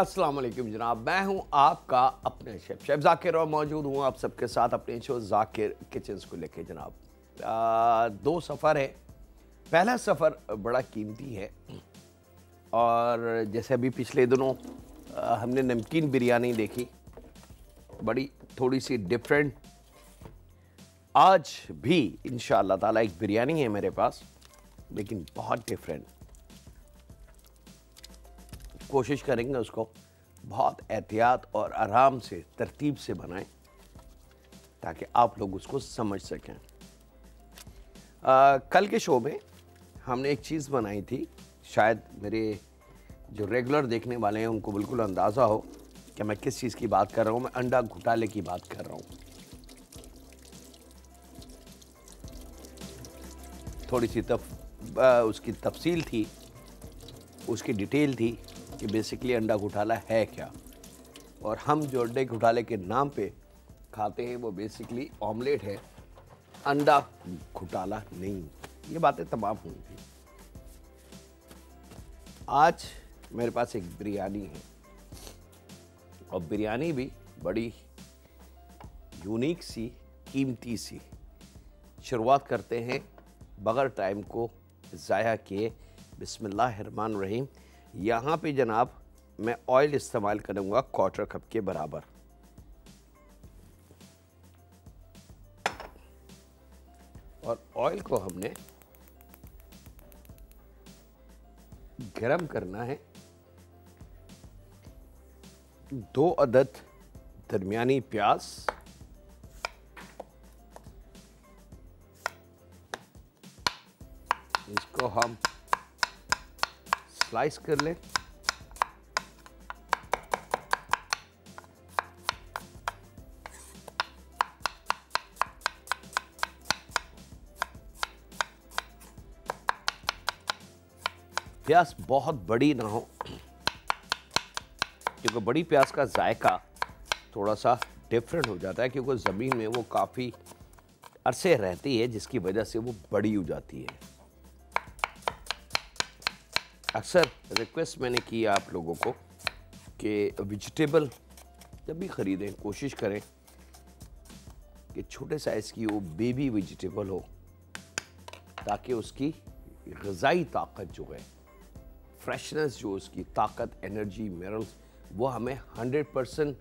अस्सलाम वालेकुम जनाब, मैं हूं आपका अपने शेफ जाकिर और मौजूद हूं आप सबके साथ अपने शो जाकिर किचन्स को लेके जनाब। दो सफ़र है। पहला सफ़र बड़ा कीमती है और जैसे अभी पिछले दिनों हमने नमकीन बिरयानी देखी, बड़ी थोड़ी सी डिफरेंट। आज भी इंशाअल्लाह ताला एक बिरयानी है मेरे पास, लेकिन बहुत डिफरेंट। कोशिश करेंगे उसको बहुत एहतियात और आराम से तरतीब से बनाएं ताकि आप लोग उसको समझ सकें। कल के शो में हमने एक चीज़ बनाई थी, शायद मेरे जो रेगुलर देखने वाले हैं उनको बिल्कुल अंदाज़ा हो कि मैं किस चीज़ की बात कर रहा हूँ। मैं अंडा घोटाले की बात कर रहा हूँ। थोड़ी सी उसकी तफसील थी, उसकी डिटेल थी कि बेसिकली अंडा घोटाला है क्या, और हम जो अंडे घोटाले के नाम पे खाते हैं वो बेसिकली ऑमलेट है, अंडा घोटाला नहीं। ये बातें तमाम हुई थी। आज मेरे पास एक बिरयानी है और बिरयानी भी बड़ी यूनिक सी, कीमती सी। शुरुआत करते हैं बगैर टाइम को ज़ाया किए। बिस्मिल्लाहिर्रहमानिर्रहीम। यहाँ पे जनाब मैं ऑयल इस्तेमाल करूँगा 1/4 कप के बराबर। और ऑयल को हमने गरम करना है। 2 अदद दरमियानी प्याज, इसको हम स्लाइस कर लें। प्याज बहुत बड़ी ना हो, क्योंकि बड़ी प्याज का जायका थोड़ा सा डिफरेंट हो जाता है, क्योंकि ज़मीन में वो काफ़ी अरसे रहती है जिसकी वजह से वो बड़ी हो जाती है। अक्सर रिक्वेस्ट मैंने की आप लोगों को कि वेजिटेबल जब भी ख़रीदें कोशिश करें कि छोटे साइज़ की वो बेबी वेजिटेबल हो, ताकि उसकी ग़िज़ाई ताकत जो है, फ्रेशनेस जो उसकी ताकत, एनर्जी, मिनरल्स, वो हमें 100%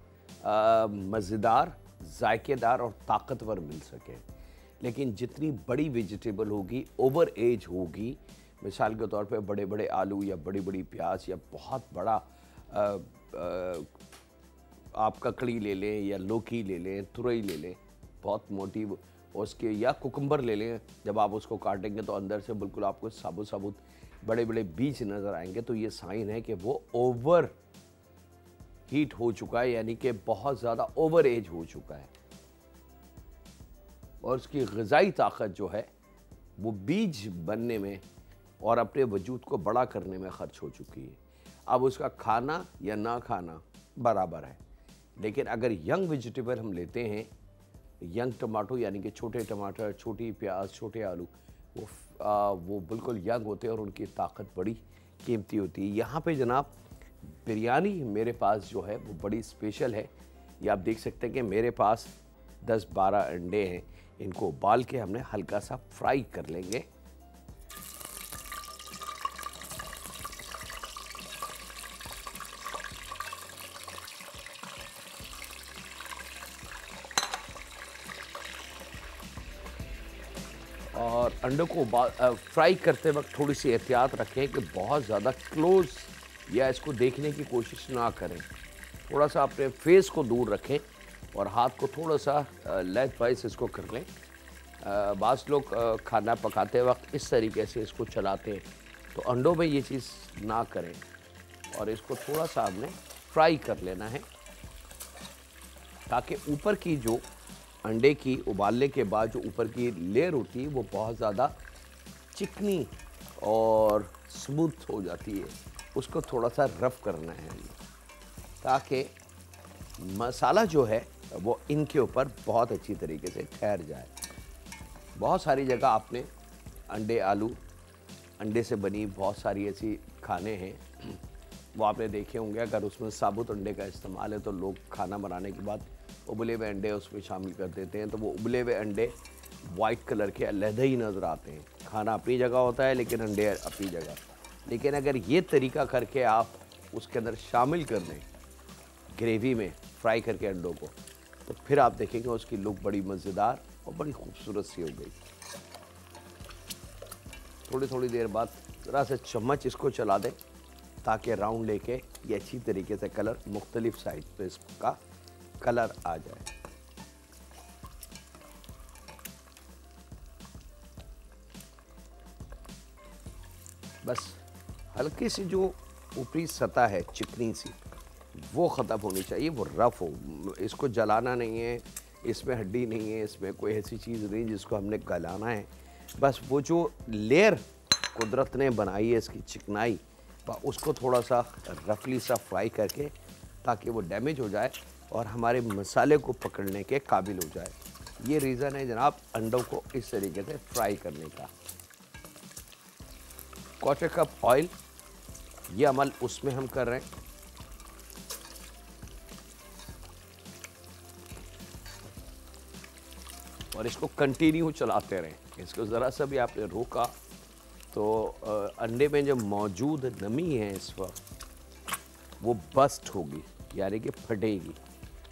मज़ेदार, जायकेदार और ताकतवर मिल सके। लेकिन जितनी बड़ी वेजिटेबल होगी, ओवर एज होगी, मिसाल के तौर पे बड़े बड़े आलू या बड़ी बड़ी प्याज या बहुत बड़ा आप ककड़ी ले लें या लौकी ले लें, तुरई ले लें, बहुत मोटी उसके, या कुकम्बर ले लें, जब आप उसको काटेंगे तो अंदर से बिल्कुल आपको साबुत साबुत बड़े बड़े बीज नज़र आएंगे, तो ये साइन है कि वो ओवर हीट हो चुका है, यानी कि बहुत ज़्यादा ओवर एज हो चुका है और उसकी ग़िज़ाई ताकत जो है वो बीज बनने में और अपने वजूद को बड़ा करने में ख़र्च हो चुकी है। अब उसका खाना या ना खाना बराबर है। लेकिन अगर यंग वेजिटेबल हम लेते हैं, यंग टमाटो यानी कि छोटे टमाटर, छोटी प्याज, छोटे आलू, वो बिल्कुल यंग होते हैं और उनकी ताकत बड़ी कीमती होती है। यहाँ पे जनाब बिरयानी मेरे पास जो है वो बड़ी स्पेशल है। ये आप देख सकते हैं कि मेरे पास 10-12 अंडे हैं। इनको उबाल के हमने हल्का सा फ्राई कर लेंगे। और अंडों को फ्राई करते वक्त थोड़ी सी एहतियात रखें कि बहुत ज़्यादा क्लोज या इसको देखने की कोशिश ना करें। थोड़ा सा अपने फेस को दूर रखें और हाथ को थोड़ा सा लेंथ वाइज इसको कर लें। बाज़ लोग खाना पकाते वक्त इस तरीके से इसको चलाते हैं, तो अंडों में ये चीज़ ना करें और इसको थोड़ा सा हमने फ्राई कर लेना है, ताकि ऊपर की जो अंडे की उबालने के बाद जो ऊपर की लेयर होती है वो बहुत ज़्यादा चिकनी और स्मूथ हो जाती है। उसको थोड़ा सा रफ़ करना है ताकि मसाला जो है वो इनके ऊपर बहुत अच्छी तरीके से ठहर जाए। बहुत सारी जगह आपने अंडे से बनी बहुत सारी ऐसी खाने हैं वो आपने देखे होंगे। अगर उसमें साबुत अंडे का इस्तेमाल है तो लोग खाना बनाने के बाद उबले हुए अंडे उसमें शामिल कर देते हैं, तो वो उबले हुए अंडे वाइट कलर के अलहदा ही नज़र आते हैं। खाना अपनी जगह होता है लेकिन अंडे अपनी जगह। लेकिन अगर ये तरीका करके आप उसके अंदर शामिल कर दें ग्रेवी में फ्राई करके अंडों को, तो फिर आप देखेंगे उसकी लुक बड़ी मज़ेदार और बड़ी खूबसूरत सी हो गई। थोड़ी थोड़ी देर बाद ज़रा सा चम्मच इसको चला दें ताकि राउंड लेके ये अच्छी तरीके से कलर मुख्तलिफ साइड पे इसका कलर आ जाए। बस हल्की सी जो ऊपरी सतह है चिकनी सी वो ख़त्म होनी चाहिए, वो रफ़ हो। इसको जलाना नहीं है, इसमें हड्डी नहीं है, इसमें कोई ऐसी चीज़ नहीं जिसको हमने गलाना है। बस वो जो लेयर कुदरत ने बनाई है इसकी चिकनाई, उसको थोड़ा सा रफली सा फ्राई करके ताकि वो डैमेज हो जाए और हमारे मसाले को पकड़ने के काबिल हो जाए। ये रीज़न है जनाब अंडों को इस तरीके से फ्राई करने का। 1/4 कप ऑयल, ये अमल उसमें हम कर रहे हैं। और इसको कंटिन्यू चलाते रहें। इसको ज़रा सा भी आपने रोका तो अंडे में जो मौजूद नमी है इस वक्त वो बस्ट होगी, यानी कि फटेगी।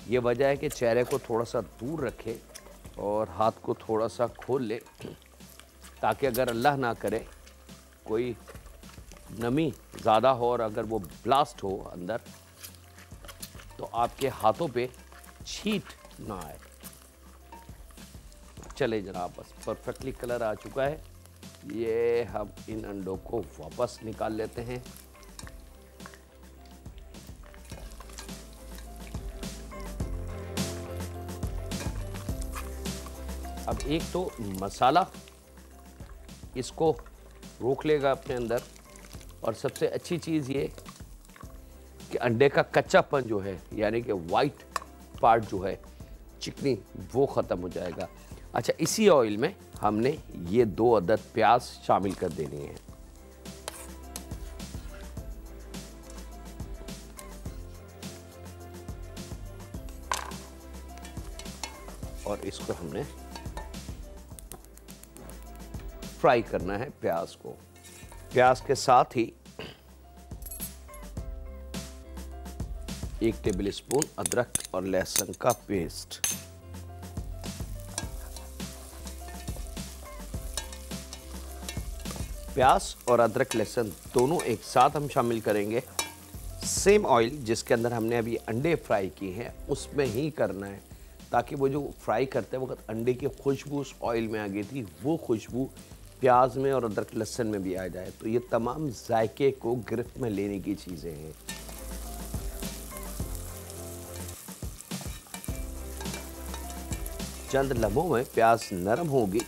ये वजह है कि चेहरे को थोड़ा सा दूर रखें और हाथ को थोड़ा सा खोल ले ताकि अगर अल्लाह ना करे कोई नमी ज़्यादा हो और अगर वो ब्लास्ट हो अंदर तो आपके हाथों पे छींट ना आए। चले जनाब, बस परफेक्टली कलर आ चुका है। ये हम इन अंडों को वापस निकाल लेते हैं। अब एक तो मसाला इसको रोक लेगा अपने अंदर, और सबसे अच्छी चीज़ ये कि अंडे का कच्चापन जो है यानी कि वाइट पार्ट जो है चिकनी वो ख़त्म हो जाएगा। अच्छा, इसी ऑयल में हमने ये 2 अदद प्याज शामिल कर देने हैं। और इसको हमने फ्राई करना है प्याज को। प्याज के साथ ही 1 टेबल स्पून अदरक और लहसुन का पेस्ट, प्याज और अदरक लहसुन दोनों एक साथ हम शामिल करेंगे। सेम ऑयल जिसके अंदर हमने अभी अंडे फ्राई किए हैं उसमें ही करना है, ताकि वो जो फ्राई करते वक्त अंडे की खुशबू उस ऑयल में आ गई थी वो खुशबू प्याज में और अदरक लहसुन में भी आ जाए। तो ये तमाम जायके को गिरफ्त में लेने की चीज़ें हैं। चंद लम्हों में प्याज नरम होगी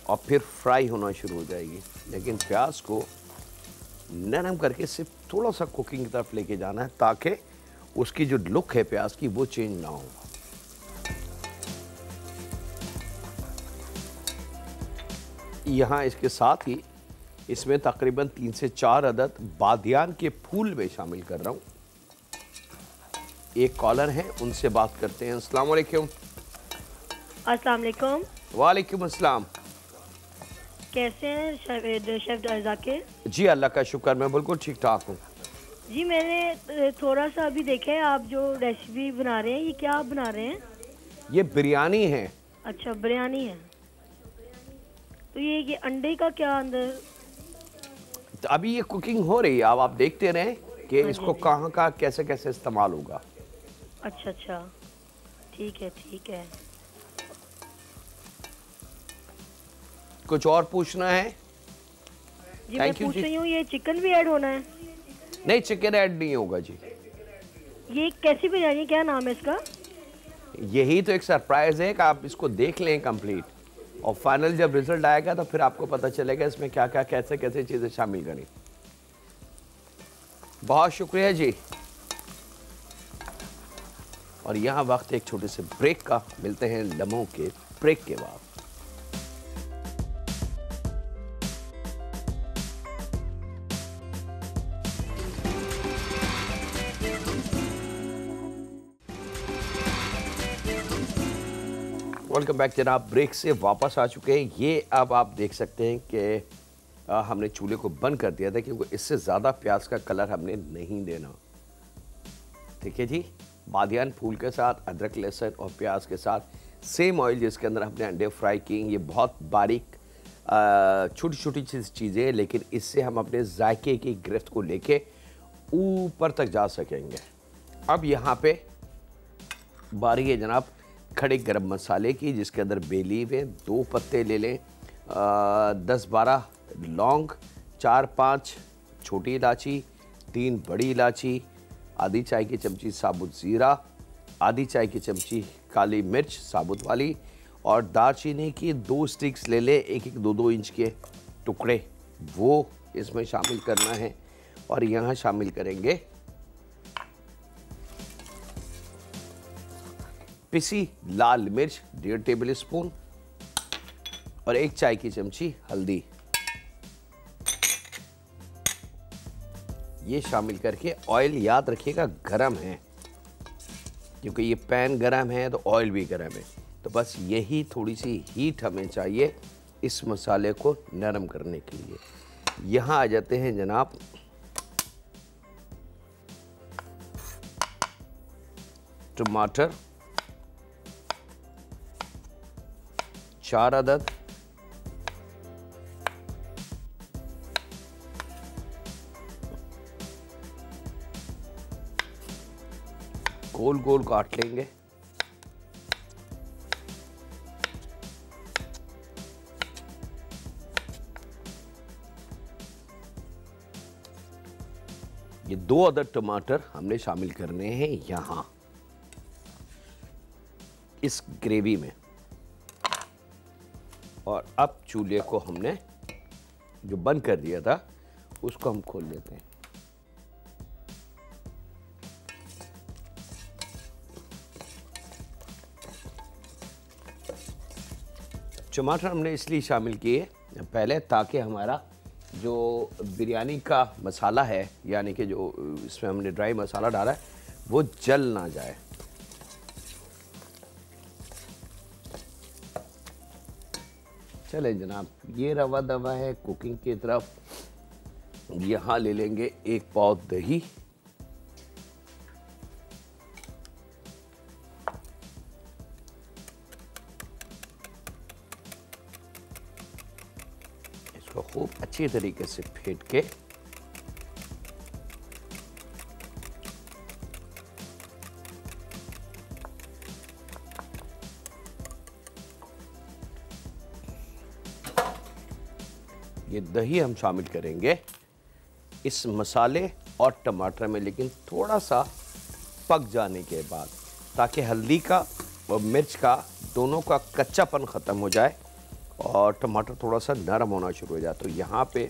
और फिर फ्राई होना शुरू हो जाएगी। लेकिन प्याज को नरम करके सिर्फ थोड़ा सा कुकिंग की तरफ लेके जाना है ताकि उसकी जो लुक है प्याज की वो चेंज ना हो। यहाँ इसके साथ ही इसमें तकरीबन 3 से 4 अदद बादियान के फूल में शामिल कर रहा हूँ। एक कॉलर है, उनसे बात करते हैं। अस्सलाम वालेकुम। अस्सलाम वालेकुम। वालेकुम अस्सलाम। कैसे हैं शेफ जाकिर? जी अल्लाह का शुक्र, मैं बिल्कुल ठीक ठाक हूँ। जी मैंने थोड़ा सा अभी देखा है आप जो रेसिपी बना रहे हैं, ये क्या आप बना रहे हैं? ये बिरयानी है। अच्छा, बिरयानी है। तो ये अंडे का क्या अंदर? तो अभी ये कुकिंग हो रही है, अब आप देखते रहें कि इसको कहाँ का कैसे कैसे इस्तेमाल होगा। अच्छा अच्छा, ठीक है ठीक है। कुछ और पूछना है? जी मैं पूछ रही हूँ, ये चिकन भी ऐड होना है? नहीं, चिकन ऐड नहीं होगा जी। ये कैसी बिरयानी, क्या नाम है इसका? यही तो एक सरप्राइज है कि आप इसको देख लें कंप्लीट, और फाइनल जब रिजल्ट आएगा तो फिर आपको पता चलेगा इसमें क्या क्या कैसे कैसे चीज़ें शामिल करें। बहुत शुक्रिया जी। और यहाँ वक्त एक छोटे से ब्रेक का, मिलते हैं लम्हों के ब्रेक के बाद। वेलकम बैक जनाब। ब्रेक से वापस आ चुके हैं। ये अब आप देख सकते हैं कि हमने चूल्हे को बंद कर दिया था क्योंकि इससे ज़्यादा प्याज का कलर हमने नहीं देना। ठीक है जी। बादियान फूल के साथ अदरक लहसुन और प्याज के साथ सेम ऑयल जिसके अंदर हमने अंडे फ्राई किए। ये बहुत बारीक छोटी छोटी चीज़ें हैं, लेकिन इससे हम अपने जायके की गिरफ्त को लेके ऊपर तक जा सकेंगे। अब यहाँ पे बारी है जनाब खड़े गरम मसाले की, जिसके अंदर बे लीफ है, 2 पत्ते ले लें, 10-12 लौंग, 4-5 छोटी इलायची, 3 बड़ी इलायची, आधी चाय की चमची साबुत ज़ीरा, आधी चाय की चमची काली मिर्च साबुत वाली, और दालचीनी की 2 स्टिक्स ले लें, 1-1, 2-2 इंच के टुकड़े, वो इसमें शामिल करना है। और यहाँ शामिल करेंगे पिसी लाल मिर्च 1.5 टेबल स्पून और 1 चाय की चमची हल्दी। ये शामिल करके ऑयल याद रखिएगा गरम है, क्योंकि ये पैन गरम है तो ऑयल भी गरम है। तो बस यही थोड़ी सी हीट हमें चाहिए इस मसाले को नरम करने के लिए। यहाँ आ जाते हैं जनाब टमाटर 4 अदद, गोल गोल काट लेंगे। ये 2 अदद टमाटर हमने शामिल करने हैं यहां इस ग्रेवी में। और अब चूल्हे को हमने जो बंद कर दिया था उसको हम खोल लेते हैं। टमाटर हमने इसलिए शामिल किए पहले ताकि हमारा जो बिरयानी का मसाला है, यानी कि जो इसमें हमने ड्राई मसाला डाला है, वो जल ना जाए। चले जनाब, ये रवा दवा है कुकिंग की तरफ। यहाँ ले लेंगे 1 पाव दही, इसको खूब अच्छी तरीके से फेंट के ये दही हम शामिल करेंगे इस मसाले और टमाटर में, लेकिन थोड़ा सा पक जाने के बाद, ताकि हल्दी का और मिर्च का दोनों का कच्चापन ख़त्म हो जाए और टमाटर थोड़ा सा नरम होना शुरू हो जाए। तो यहाँ पे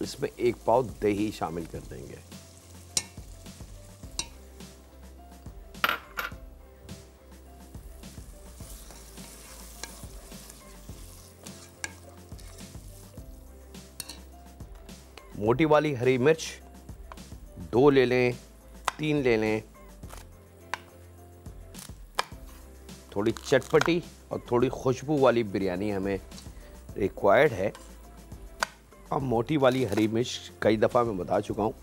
इसमें 1 पाव दही शामिल कर देंगे। मोटी वाली हरी मिर्च 2 ले लें, 3 ले लें। थोड़ी चटपटी और थोड़ी खुशबू वाली बिरयानी हमें रिक्वायर्ड है। अब मोटी वाली हरी मिर्च कई दफ़ा मैं बता चुका हूँ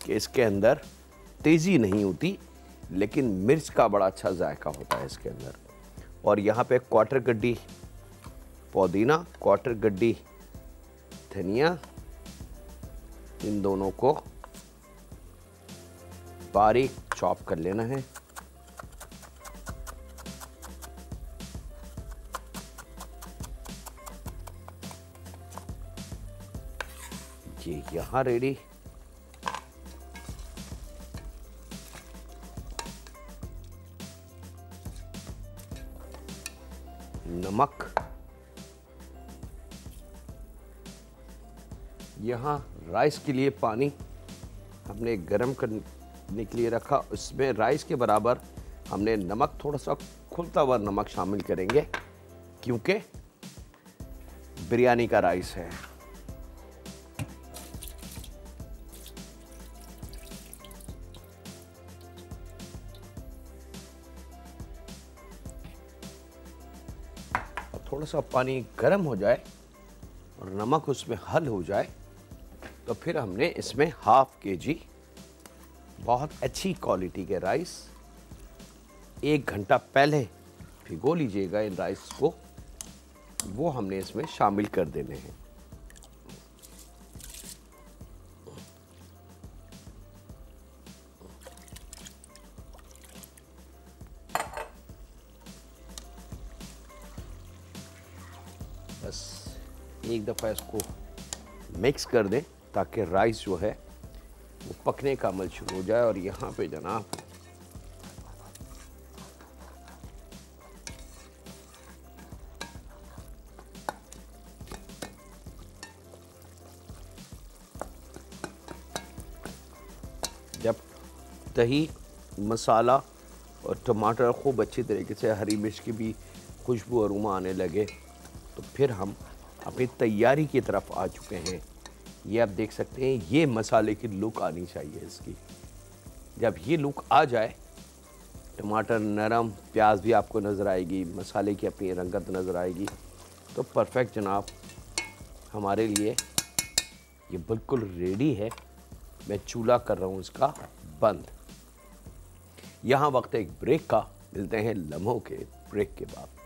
कि इसके अंदर तेज़ी नहीं होती, लेकिन मिर्च का बड़ा अच्छा जायका होता है इसके अंदर। और यहाँ पे 1/4 गड्डी पुदीना, 1/4 गड्डी धनिया, इन दोनों को बारीक चॉप कर लेना है। ये यहाँ रेडी। नमक, यहाँ राइस के लिए पानी हमने गरम करने के लिए रखा, उसमें राइस के बराबर हमने नमक, थोड़ा सा खुलता हुआ नमक शामिल करेंगे, क्योंकि बिरयानी का राइस है। थोड़ा सा पानी गर्म हो जाए और नमक उसमें हल हो जाए तो फिर हमने इसमें 1/2 kg बहुत अच्छी क्वालिटी के राइस 1 घंटा पहले भिगो लीजिएगा इन राइस को, वो हमने इसमें शामिल कर देने हैं। बस एक दफ़ा इसको मिक्स कर दें ताकि राइस जो है वो पकने का अमल शुरू हो जाए। और यहाँ पे जनाब जब दही, मसाला और टमाटर खूब अच्छी तरीके से, हरी मिर्च की भी खुशबू और अरोमा आने लगे तो फिर हम अपनी तैयारी की तरफ आ चुके हैं। ये आप देख सकते हैं, ये मसाले की लुक आनी चाहिए इसकी। जब ये लुक आ जाए, टमाटर नरम, प्याज भी आपको नज़र आएगी, मसाले की अपनी रंगत नज़र आएगी, तो परफेक्ट जनाब हमारे लिए ये बिल्कुल रेडी है। मैं चूल्हा कर रहा हूँ इसका बंद। यहाँ वक्त एक ब्रेक का, मिलते हैं लम्हों के ब्रेक के बाद।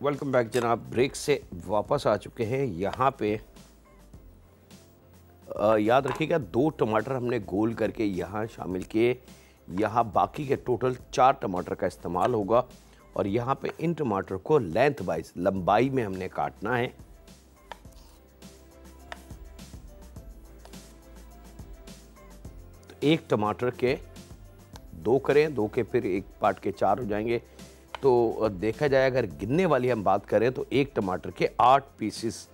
वेलकम बैक जनाब, ब्रेक से वापस आ चुके हैं। यहाँ पे याद रखिएगा 2 टमाटर हमने गोल करके यहाँ शामिल किए। यहाँ बाकी के टोटल 4 टमाटर का इस्तेमाल होगा और यहाँ पे इन टमाटर को लेंथ वाइज, लंबाई में हमने काटना है। तो 1 टमाटर के 2 करें, 2 के फिर 1 पार्ट के 4 हो जाएंगे। तो देखा जाए अगर गिनने वाली हम बात करें तो 1 टमाटर के 8 पीसेस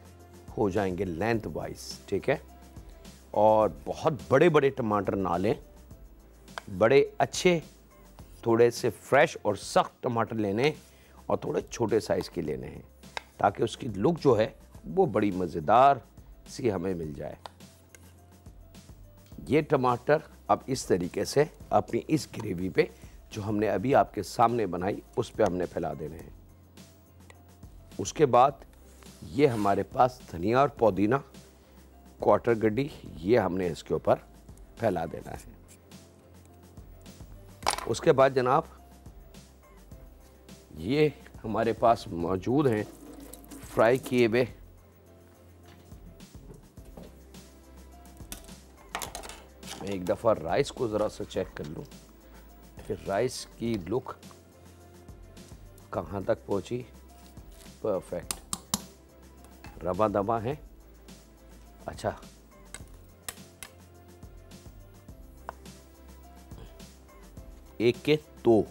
हो जाएंगे लेंथ वाइज, ठीक है। और बहुत बड़े बड़े टमाटर ना लें, बड़े अच्छे थोड़े से फ्रेश और सख्त टमाटर लेने और थोड़े छोटे साइज़ के लेने हैं ताकि उसकी लुक जो है वो बड़ी मज़ेदार सी हमें मिल जाए। ये टमाटर अब इस तरीके से अपनी इस ग्रेवी पे जो हमने अभी आपके सामने बनाई उस पे हमने फैला देने हैं। उसके बाद ये हमारे पास धनिया और पुदीना, क्वार्टर गड्डी, ये हमने इसके ऊपर फैला देना है। उसके बाद जनाब ये हमारे पास मौजूद हैं फ्राई किए हुए मैं एक दफ़ा राइस को ज़रा सा चेक कर लूँ कि राइस की लुक कहाँ तक पहुँची। परफेक्ट, रवा दबा है। अच्छा, एक के 2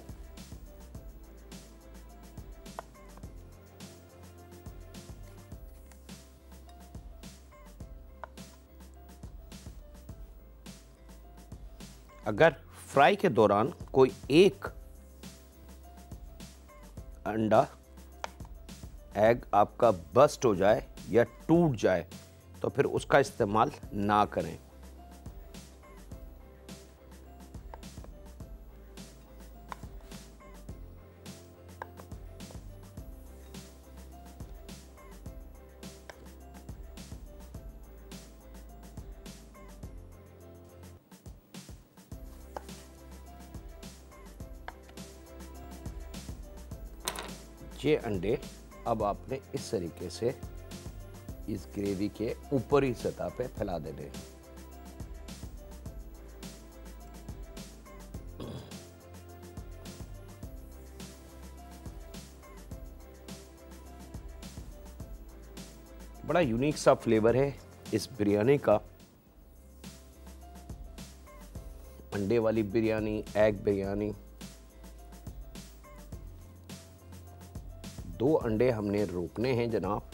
अगर फ्राई के दौरान कोई एक अंडा, एग आपका बस्ट हो जाए या टूट जाए तो फिर उसका इस्तेमाल ना करें। ये अंडे अब आपने इस तरीके से इस ग्रेवी के ऊपरी सतह पे फैला देने हैं। बड़ा यूनिक सा फ्लेवर है इस बिरयानी का। अंडे वाली बिरयानी, एग बिरयानी। 2 अंडे हमने रोकने हैं जनाब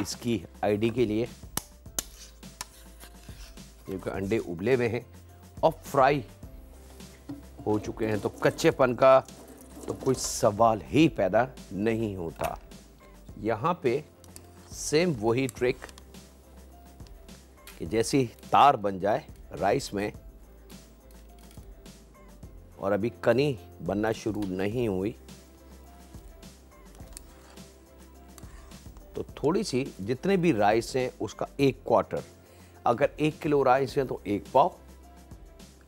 इसकी आईडी के लिए, क्योंकि अंडे उबले हुए हैं और फ्राई हो चुके हैं तो कच्चेपन का तो कोई सवाल ही पैदा नहीं होता। यहाँ पे सेम वही ट्रिक कि जैसी तार बन जाए राइस में, और अभी कनी बनना शुरू नहीं हुई, तो थोड़ी सी जितने भी राइस हैं उसका 1/4, अगर 1 किलो राइस है तो 1 पाव,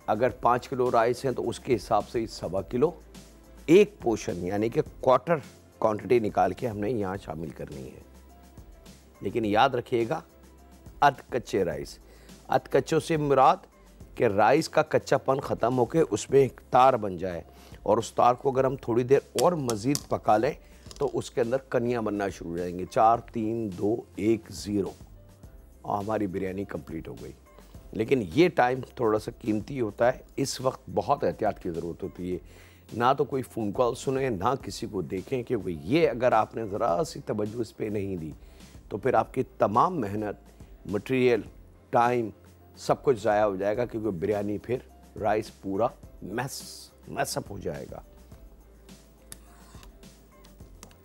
अगर 5 किलो राइस है तो उसके हिसाब से 1.25 किलो, एक पोर्शन यानी कि क्वार्टर क्वांटिटी निकाल के हमने यहाँ शामिल करनी है। लेकिन याद रखिएगा अध कच्चे राइस, अध कच्चों से मुराद कि राइस का कच्चापन ख़त्म होकर उसमें एक तार बन जाए, और उस तार को अगर हम थोड़ी देर और मज़ीद पका लें तो उसके अंदर कनियाँ बनना शुरू हो जाएंगे। 4 3 2 1 0 और हमारी बिरयानी कंप्लीट हो गई। लेकिन ये टाइम थोड़ा सा कीमती होता है, इस वक्त बहुत एहतियात की ज़रूरत होती है। ना तो कोई फ़ोन कॉल सुने, ना किसी को देखें, क्योंकि ये अगर आपने ज़रा सी तवज्जो इस पर नहीं दी तो फिर आपकी तमाम मेहनत, मटेरियल, टाइम सब कुछ ज़ाया हो जाएगा, क्योंकि बिरयानी फिर राइस पूरा मैसअप हो जाएगा।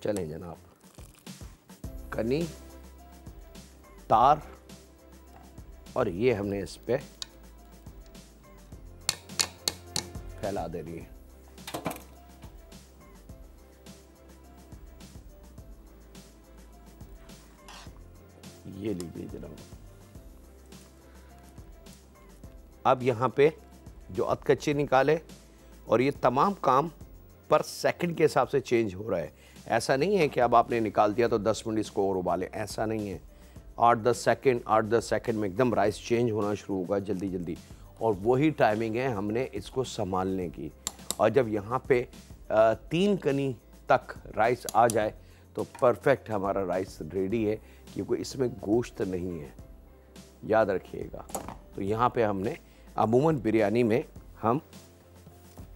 चलें जनाब, कनी, तार, और ये हमने इस पे फैला देनी है। ये लीजिए जनाब। अब यहाँ पे जो अधकच्चे निकाले, और ये तमाम काम पर सेकंड के हिसाब से चेंज हो रहा है। ऐसा नहीं है कि अब आपने निकाल दिया तो 10 मिनट इसको और उबालें, ऐसा नहीं है। 8-10 सेकंड में एकदम राइस चेंज होना शुरू होगा जल्दी जल्दी, और वही टाइमिंग है हमने इसको संभालने की। और जब यहाँ पे 3 कनी तक राइस आ जाए तो परफेक्ट हमारा राइस रेडी है, क्योंकि इसमें गोश्त नहीं है, याद रखिएगा। तो यहाँ पे हमने अमूमन बिरयानी में हम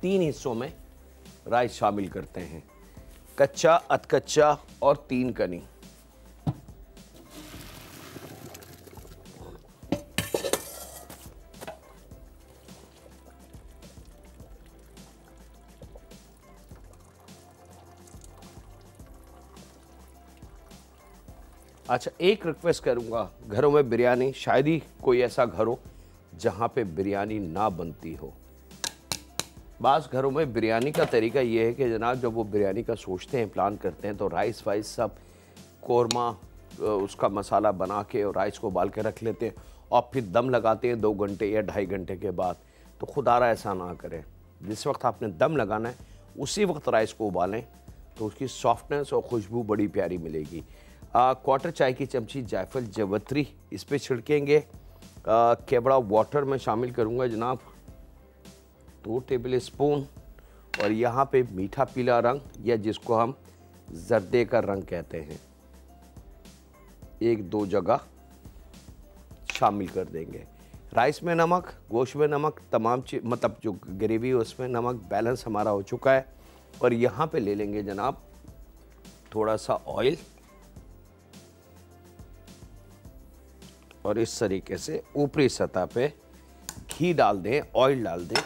3 हिस्सों में राइस शामिल करते हैं, कच्चा, अधकच्चा और 3 कनी। अच्छा, एक रिक्वेस्ट करूंगा, घरों में बिरयानी, शायद ही कोई ऐसा घर हो जहां पे बिरयानी ना बनती हो। बाज़ घरों में बिरयानी का तरीका ये है कि जनाब जब वो बिरयानी का सोचते हैं, प्लान करते हैं, तो राइस वाइस सब कोरमा उसका मसाला बना के और राइस को उबाल के रख लेते हैं, और फिर दम लगाते हैं 2 घंटे या 2.5 घंटे के बाद। तो खुदारा ऐसा ना करें, जिस वक्त आपने दम लगाना है उसी वक्त राइस को उबालें, तो उसकी सॉफ्टनेस और खुशबू बड़ी प्यारी मिलेगी। 1/4 चाय की चमची जायफल जवत्री इस पर छिड़केंगे। केवड़ा वाटर में शामिल करूँगा जनाब, 2 टेबल स्पून, और यहाँ पे मीठा पीला रंग, या जिसको हम जर्दे का रंग कहते हैं, 1-2 जगह शामिल कर देंगे। राइस में नमक, गोश्त में नमक, तमाम चीज मतलब जो ग्रेवी है उसमें नमक बैलेंस हमारा हो चुका है। और यहाँ पे ले लेंगे जनाब थोड़ा सा ऑयल, और इस तरीके से ऊपरी सतह पे घी डाल दें, ऑयल डाल दें,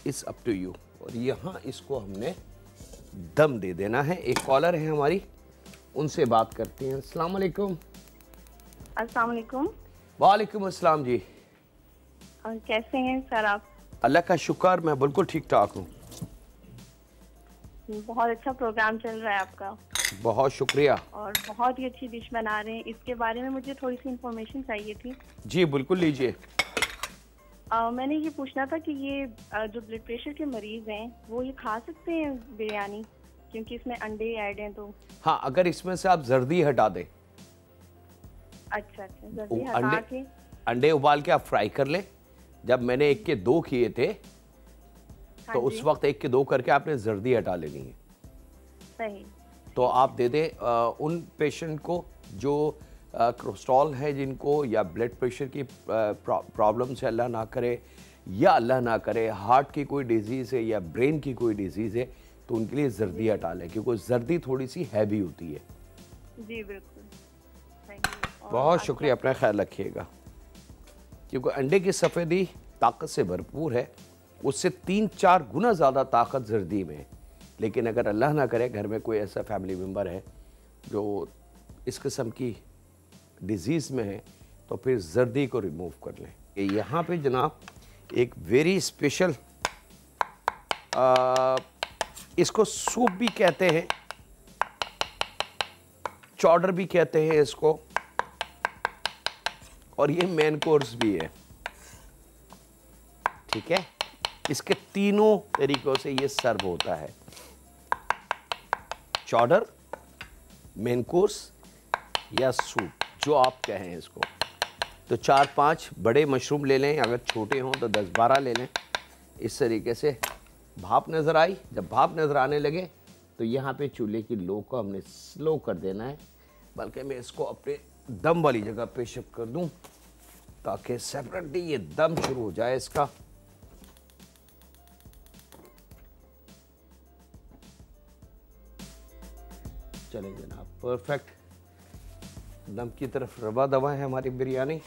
इट्स अप टू यू। और यहाँ इसको हमने दम दे देना है। एक कॉलर है हमारी, उनसे बात करते हैं। अस्सलाम वालेकुम। अस्सलाम वालेकुम। वालेकुम अस्सलाम जी। कैसे हैं सर आप? अल्लाह का शुक्र, मैं बिल्कुल ठीक ठाक हूँ। बहुत अच्छा प्रोग्राम चल रहा है आपका। बहुत शुक्रिया। और बहुत ही अच्छी डिश बना रहे हैं, इसके बारे में मुझे थोड़ी सी इन्फॉर्मेशन चाहिए थी। जी बिल्कुल लीजिए। मैंने ये पूछना था कि ये जो ब्लड प्रेशर के मरीज हैं वो ये खा सकते हैं बिरयानी, क्योंकि इसमें अंडे ऐड हैं तो। हाँ, अगर इसमें से आप जर्दी हटा दें। अच्छा, जर्दी हटा के अंडे उबाल के आप फ्राई कर लें। जब मैंने 1 के 2 किए थे तो उस वक्त 1 के 2 करके आपने जर्दी हटा लेनी है। सही। तो आप दे दें उन पेशेंट को जो कोलेस्ट्रॉल है जिनको, या ब्लड प्रेशर की प्रॉब्लम से अल्लाह ना करे, या अल्लाह ना करे हार्ट की कोई डिजीज़ है या ब्रेन की कोई डिजीज़ है, तो उनके लिए जर्दी हटा लें, क्योंकि जर्दी थोड़ी सी हैवी होती है। जी बिल्कुल। बहुत शुक्रिया, अपना ख्याल रखिएगा। क्योंकि अंडे की सफ़ेदी ताकत से भरपूर है, उससे 3-4 गुना ज़्यादा ताकत जर्दी में है। लेकिन अगर अल्लाह ना करे घर में कोई ऐसा फैमिली मेम्बर है जो इस किस्म की डिज़ीज़ में है, तो फिर जर्दी को रिमूव कर लें। यहाँ पे जनाब एक वेरी स्पेशल, इसको सूप भी कहते हैं, चौडर भी कहते हैं इसको, और ये मेन कोर्स भी है। ठीक है, इसके तीनों तरीकों से ये सर्व होता है, चौडर, मेन कोर्स या सूप, जो आप कहें इसको। तो 4-5 बड़े मशरूम ले लें, अगर छोटे हों तो 10-12 ले लें। इस तरीके से भाप नज़र आई, जब भाप नज़र आने लगे तो यहाँ पे चूल्हे की लो को हमने स्लो कर देना है, बल्कि मैं इसको अपने दम वाली जगह पे शिफ्ट कर दूं ताकि सेपरेटली ये दम शुरू हो जाए इसका। चलें जनाब, परफेक्ट दम की तरफ रवा दवा है हमारी बिरयानी।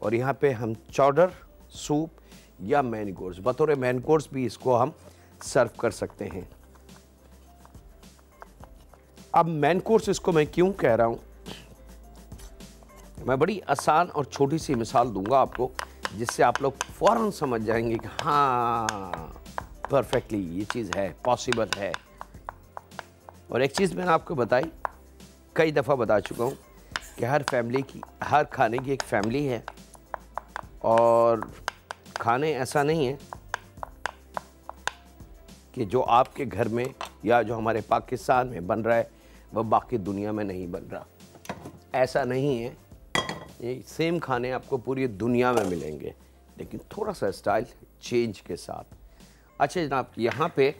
और यहाँ पे हम चौडर, सूप या मेन कोर्स, बतौर मेन कोर्स भी इसको हम सर्व कर सकते हैं। अब मेन कोर्स इसको मैं क्यों कह रहा हूँ, मैं बड़ी आसान और छोटी सी मिसाल दूंगा आपको, जिससे आप लोग फ़ौरन समझ जाएंगे कि हाँ परफेक्टली ये चीज़ है, पॉसिबल है। और एक चीज़ मैंने आपको बताई, कई दफ़ा बता चुका हूँ कि हर फैमिली की, हर खाने की एक फैमिली है, और खाने ऐसा नहीं है कि जो आपके घर में या जो हमारे पाकिस्तान में बन रहा है वह बाकी दुनिया में नहीं बन रहा, ऐसा नहीं है। ये सेम खाने आपको पूरी दुनिया में मिलेंगे, लेकिन थोड़ा सा स्टाइल चेंज के साथ। अच्छा जनाब, यहाँ पे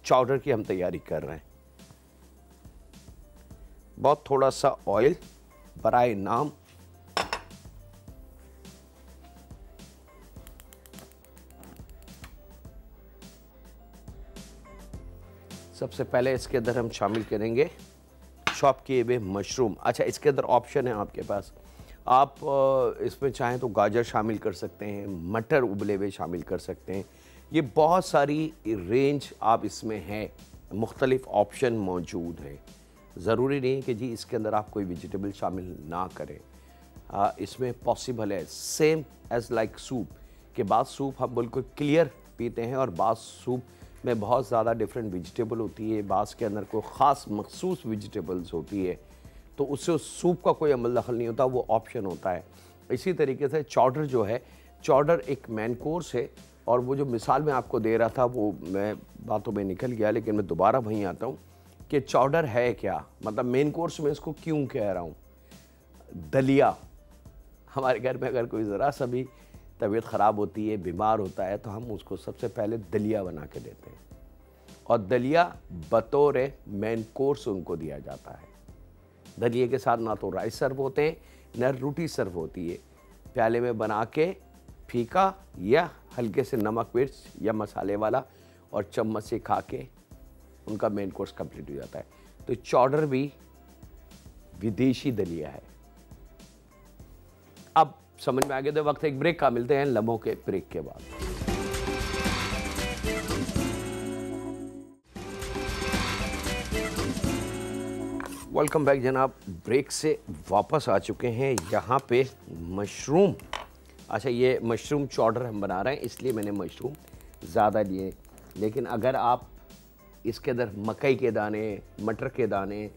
चौडर की हम तैयारी कर रहे हैं। बहुत थोड़ा सा ऑयल बराए नाम, सबसे पहले इसके अंदर हम शामिल करेंगे चॉप किए हुए मशरूम। अच्छा, इसके अंदर ऑप्शन है आपके पास, आप इसमें चाहें तो गाजर शामिल कर सकते हैं, मटर उबले हुए शामिल कर सकते हैं। ये बहुत सारी रेंज आप इसमें है, मुख्तलिफ ऑप्शन मौजूद हैं। ज़रूरी नहीं कि जी इसके अंदर आप कोई वेजिटेबल शामिल ना करें, इसमें पॉसिबल है। सेम एज़ लाइक सूप, के बाद सूप हम बिल्कुल क्लियर पीते हैं और बाद सूप में बहुत ज़्यादा डिफरेंट वेजिटेबल होती है, बास के अंदर कोई ख़ास मखसूस वेजिटेबल्स होती है, तो उससे उस सूप का कोई अमल दखल नहीं होता, वो ऑप्शन होता है। इसी तरीके से चौडर जो है, चौडर एक मेन कोर्स है, और वो जो मिसाल मैं आपको दे रहा था वो मैं बातों में निकल गया, लेकिन मैं दोबारा वहीं आता हूँ कि चौडर है क्या, मतलब मेन कोर्स में इसको क्यों कह रहा हूँ। दलिया, हमारे घर में अगर कोई ज़रा सा भी तबीयत ख़राब होती है, बीमार होता है, तो हम उसको सबसे पहले दलिया बना के देते हैं, और दलिया बतौर मेन कोर्स उनको दिया जाता है। दलिए के साथ ना तो राइस सर्व होते हैं, न रोटी सर्व होती है। प्याले में बना के फीका या हल्के से नमक मिर्च या मसाले वाला, और चम्मच से खा के उनका मेन कोर्स कंप्लीट हो जाता है। तो चौडर भी विदेशी दलिया है। अब समझ में आ गया, तो वक्त एक ब्रेक का, मिलते हैं लम्हों के ब्रेक के बाद। वेलकम बैक जनाब, ब्रेक से वापस आ चुके हैं। यहाँ पे मशरूम, अच्छा ये मशरूम चौडर हम बना रहे हैं, इसलिए मैंने मशरूम ज़्यादा लिए, लेकिन अगर आप इसके अंदर मकई के दाने, मटर के दाने,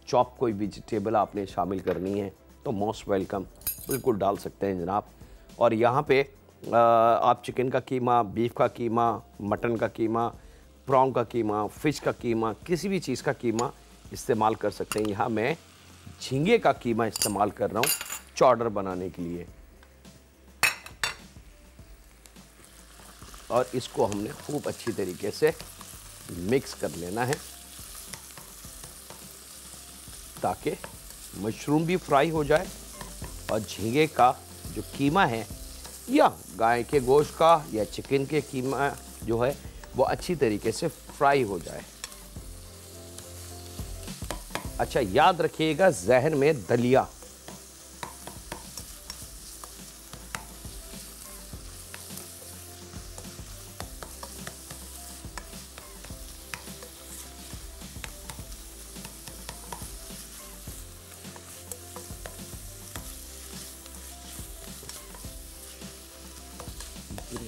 चॉप कोई वेजिटेबल आपने शामिल करनी है तो मोस्ट वेलकम, बिल्कुल डाल सकते हैं जनाब। और यहाँ पे आप चिकन का कीमा, बीफ का कीमा, मटन का कीमा, प्रॉन का कीमा, फ़िश का कीमा, किसी भी चीज़ का कीमा इस्तेमाल कर सकते हैं। यहाँ मैं झींगे का कीमा इस्तेमाल कर रहा हूँ चौडर बनाने के लिए, और इसको हमने खूब अच्छी तरीके से मिक्स कर लेना है ताकि मशरूम भी फ्राई हो जाए और झींगे का जो कीमा है, या गाय के गोश्त का या चिकन के कीमा जो है, वो अच्छी तरीके से फ्राई हो जाए। अच्छा याद रखिएगा जहन में दलिया,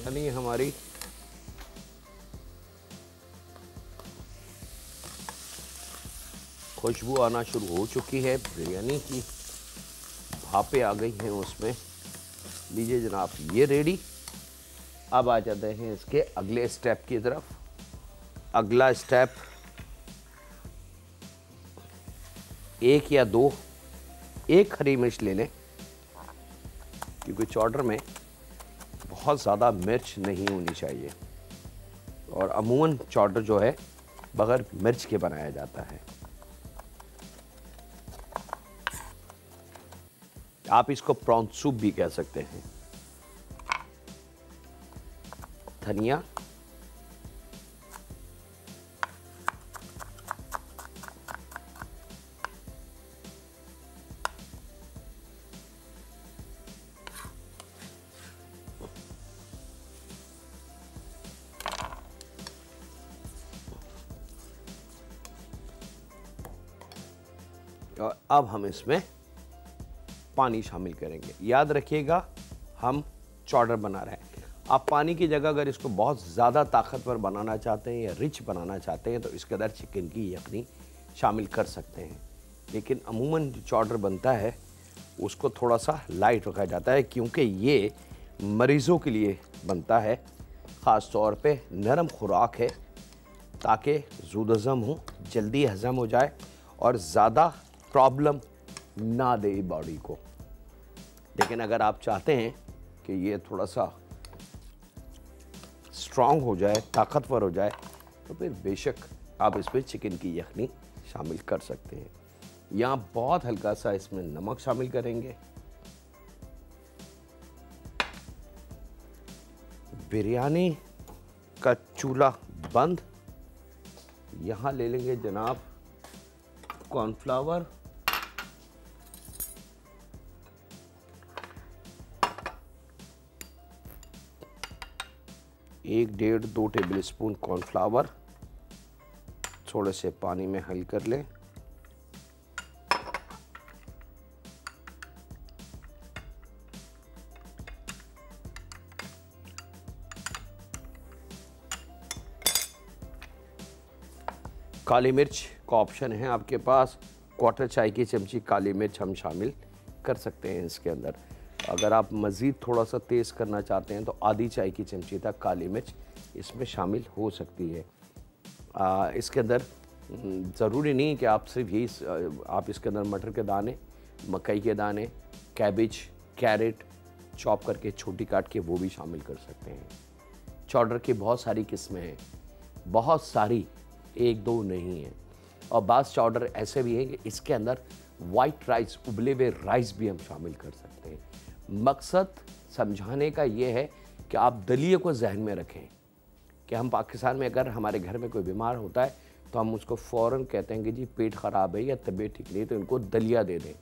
यखनी हमारी खुशबू आना शुरू हो चुकी है, बिरयानी की भापें आ गई हैं उसमें। लीजिए जनाब, ये रेडी। अब आ जाते हैं इसके अगले स्टेप की तरफ। अगला स्टेप, एक या दो, एक हरी मिर्च ले लें, क्योंकि चॉर्डर में बहुत ज़्यादा मिर्च नहीं होनी चाहिए और अमूमन चॉर्डर जो है बगैर मिर्च के बनाया जाता है। आप इसको प्रॉन सूप भी कह सकते हैं। धनिया, और अब हम इसमें पानी शामिल करेंगे। याद रखिएगा हम चॉर्डर बना रहे हैं। आप पानी की जगह अगर इसको बहुत ज़्यादा ताकतवर बनाना चाहते हैं या रिच बनाना चाहते हैं तो इसके अंदर चिकन की यखनी शामिल कर सकते हैं, लेकिन अमूमन जो चॉर्डर बनता है उसको थोड़ा सा लाइट रखा जाता है, क्योंकि ये मरीज़ों के लिए बनता है। ख़ास तौर पे नरम खुराक है ताकि ज़ूद हज़म हो, जल्दी हज़म हो जाए और ज़्यादा प्रॉब्लम ना दे बॉडी को। लेकिन अगर आप चाहते हैं कि ये थोड़ा सा स्ट्रॉन्ग हो जाए, ताकतवर हो जाए, तो फिर बेशक आप इसमें चिकन की यखनी शामिल कर सकते हैं। यहाँ बहुत हल्का सा इसमें नमक शामिल करेंगे। बिरयानी का चूल्हा बंद। यहाँ ले लेंगे जनाब कॉर्नफ्लावर, एक 1.5-2 टेबल स्पून कॉर्नफ्लावर थोड़े से पानी में हल कर लें। काली मिर्च का ऑप्शन है आपके पास, 1/4 चाय की चमची काली मिर्च हम शामिल कर सकते हैं इसके अंदर। अगर आप मज़ीद थोड़ा सा तेज़ करना चाहते हैं तो आधी चाय की चमची तक काली मिर्च इसमें शामिल हो सकती है। इसके अंदर ज़रूरी नहीं कि आप सिर्फ यही, आप इसके अंदर मटर के दाने, मकई के दाने, कैबेज, कैरेट चॉप करके छोटी काट के वो भी शामिल कर सकते हैं। चॉर्डर की बहुत सारी किस्में हैं, बहुत सारी, एक दो नहीं है। और बाज़ चॉर्डर ऐसे भी हैं कि इसके अंदर वाइट राइस, उबले हुए राइस भी हम शामिल कर सकते हैं। मकसद समझाने का ये है कि आप दलिए को जहन में रखें कि हम पाकिस्तान में अगर हमारे घर में कोई बीमार होता है तो हम उसको फ़ौरन कहते हैं कि जी पेट ख़राब है या तबीयत ठीक नहीं है तो इनको दलिया दे दें।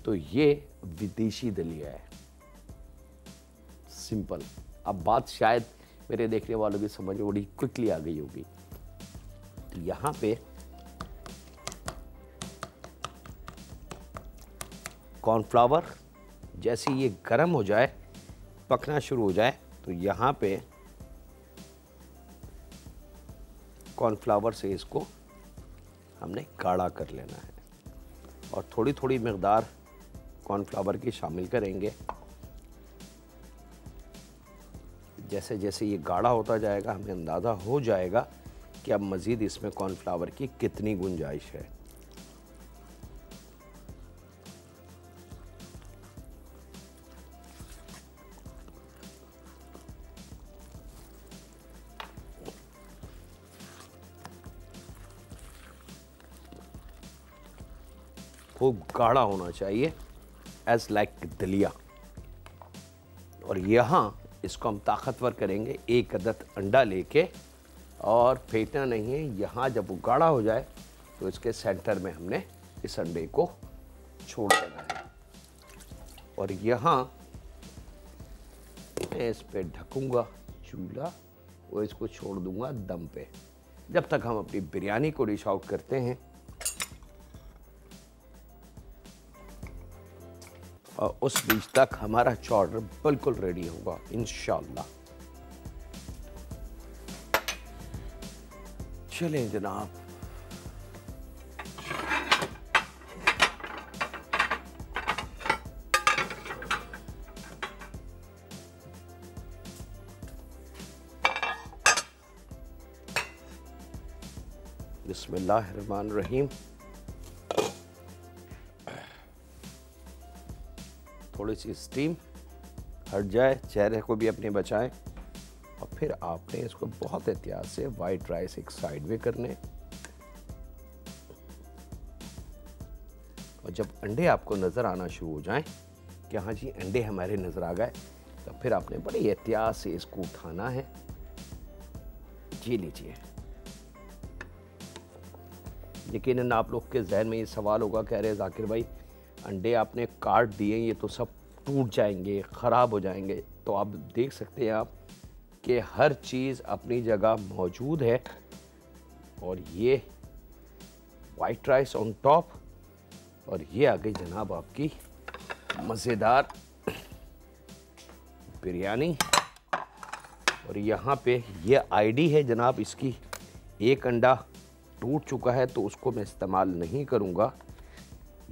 तो ये विदेशी दलिया है, सिंपल। अब बात शायद मेरे देखने वालों की समझ में बड़ी क्विकली आ गई होगी। तो यहाँ पे कॉर्नफ्लावर जैसे ये गर्म हो जाए, पकना शुरू हो जाए, तो यहाँ पे कॉर्नफ्लावर से इसको हमने गाढ़ा कर लेना है और थोड़ी थोड़ी मकदार कॉर्नफ्लावर की शामिल करेंगे। जैसे जैसे ये गाढ़ा होता जाएगा हमें अंदाज़ा हो जाएगा कि अब मज़ीद इसमें कॉर्नफ्लावर की कितनी गुंजाइश है। खूब गाढ़ा होना चाहिए, एज लाइक दलिया। और यहाँ इसको हम ताकतवर करेंगे, एक अदद अंडा लेके, और फेंटना नहीं है। यहाँ जब वो गाढ़ा हो जाए तो इसके सेंटर में हमने इस अंडे को छोड़ देना है और यहाँ मैं इस पे ढकूंगा चूल्हा और इसको छोड़ दूंगा दम पे जब तक हम अपनी बिरयानी को डिश आउट करते हैं। और उस बीच तक हमारा चॉर्डर बिल्कुल रेडी होगा इंशाल्लाह। चलें जनाब। बिस्मिल्लाहिर्रहमानिर्रहीम। थोड़ी सी स्टीम हट जाए, चेहरे को भी अपने बचाएं, और फिर आपने इसको बहुत एहतियात से वाइट राइस एक साइड में करने, और जब अंडे आपको नज़र आना शुरू हो जाएं कि हाँ जी अंडे हमारे नज़र आ गए, तो फिर आपने बड़ी एहतियात से इसको उठाना है। जी लीजिए। यकीनन आप लोग के जहन में ये सवाल होगा, कह रहे जाकिर भाई अंडे आपने काट दिए, ये तो सब टूट जाएंगे, ख़राब हो जाएंगे। तो आप देख सकते हैं आप कि हर चीज़ अपनी जगह मौजूद है, और ये वाइट राइस ऑन टॉप, और ये आ गई जनाब आपकी मज़ेदार बिरयानी। और यहाँ पे ये आईडी है जनाब इसकी, एक अंडा टूट चुका है तो उसको मैं इस्तेमाल नहीं करूँगा।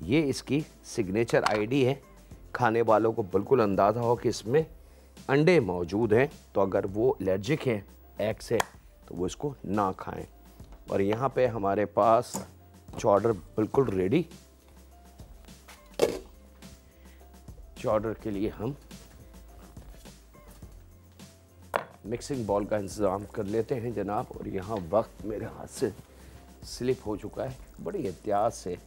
ये इसकी सिग्नेचर आईडी है, खाने वालों को बिल्कुल अंदाज़ा हो कि इसमें अंडे मौजूद हैं, तो अगर वो एलर्जिक हैं एग से तो वो इसको ना खाएं। और यहाँ पे हमारे पास चौडर बिल्कुल रेडी। चौडर के लिए हम मिक्सिंग बॉल का इंतज़ाम कर लेते हैं जनाब। और यहाँ वक्त मेरे हाथ से स्लिप हो चुका है। बड़ी एहतियात से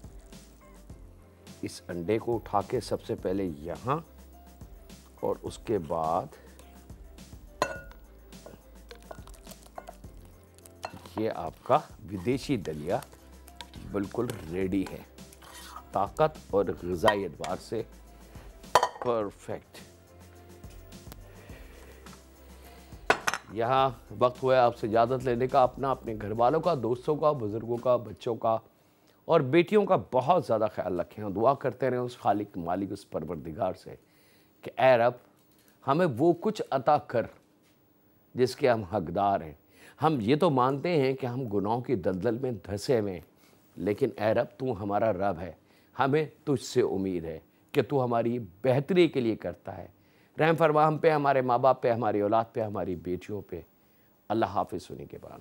इस अंडे को उठा के सबसे पहले यहाँ, और उसके बाद ये आपका विदेशी दलिया बिल्कुल रेडी है, ताकत और ग़िज़ाई एतबार से परफेक्ट। यहाँ वक्त हुआ है आपसे इजाज़त लेने का, अपना, अपने घर वालों का, दोस्तों का, बुज़ुर्गों का, बच्चों का और बेटियों का बहुत ज़्यादा ख्याल रखें, और दुआ करते रहें उस खालिक मालिक, उस परवरदिगार से कि ऐ रब हमें वो कुछ अता कर जिसके हम हकदार हैं। हम ये तो मानते हैं कि हम गुनाहों की दलदल में धंसे हुए, लेकिन ऐ रब तू हमारा रब है, हमें तुझसे उम्मीद है कि तू हमारी बेहतरी के लिए करता है। रहम फरमा हम पे, हमारे माँ बाप पे, हमारी औलाद पे, हमारी बेटियों पे। अल्लाह हाफ़िज़ होने के बाद।